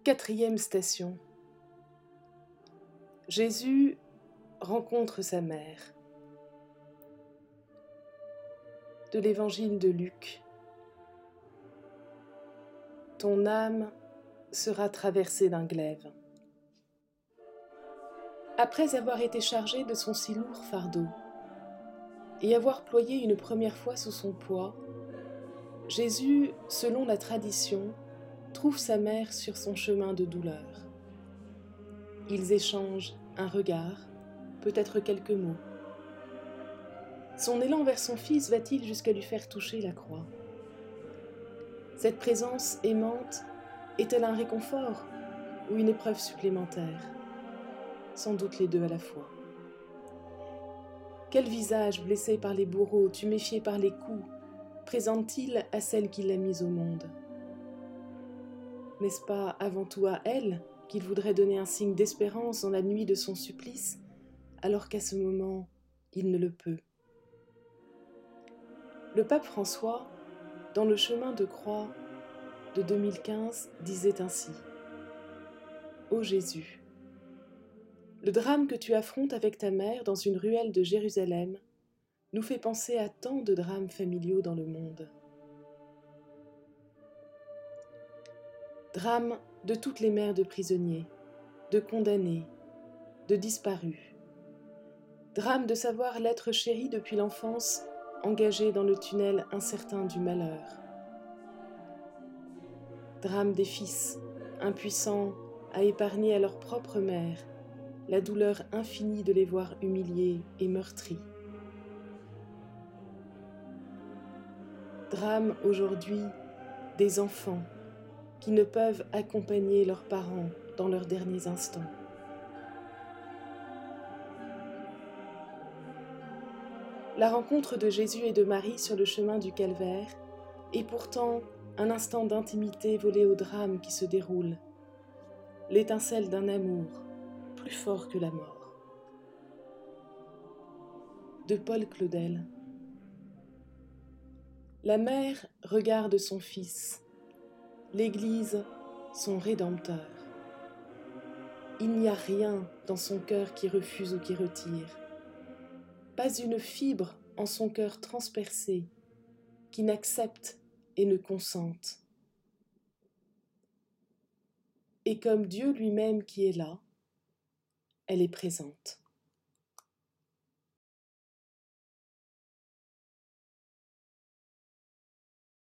Quatrième station. Jésus rencontre sa mère. De l'évangile de Luc. Ton âme sera traversée d'un glaive. Après avoir été chargé de son si lourd fardeau et avoir ployé une première fois sous son poids, Jésus, selon la tradition, trouve sa mère sur son chemin de douleur. Ils échangent un regard, peut-être quelques mots. Son élan vers son fils va-t-il jusqu'à lui faire toucher la croix? Cette présence aimante est-elle un réconfort ou une épreuve supplémentaire? Sans doute les deux à la fois. Quel visage blessé par les bourreaux, tuméfié par les coups, présente-t-il à celle qui l'a mise au monde? N'est-ce pas avant tout à elle qu'il voudrait donner un signe d'espérance dans la nuit de son supplice, alors qu'à ce moment, il ne le peut? Le pape François, dans le chemin de croix de 2015, disait ainsi: Ô Jésus, le drame que tu affrontes avec ta mère dans une ruelle de Jérusalem nous fait penser à tant de drames familiaux dans le monde. Drame de toutes les mères de prisonniers, de condamnés, de disparus. Drame de savoir l'être chéri depuis l'enfance, engagé dans le tunnel incertain du malheur. Drame des fils, impuissants à épargner à leur propre mère la douleur infinie de les voir humiliés et meurtris. Drame aujourd'hui des enfants qui ne peuvent accompagner leurs parents dans leurs derniers instants. La rencontre de Jésus et de Marie sur le chemin du Calvaire est pourtant un instant d'intimité volé au drame qui se déroule, l'étincelle d'un amour plus fort que la mort. De Paul Claudel. La mère regarde son fils, l'Église son Rédempteur. Il n'y a rien dans son cœur qui refuse ou qui retire, pas une fibre en son cœur transpercé qui n'accepte et ne consente. Et comme Dieu lui-même qui est là, elle est présente.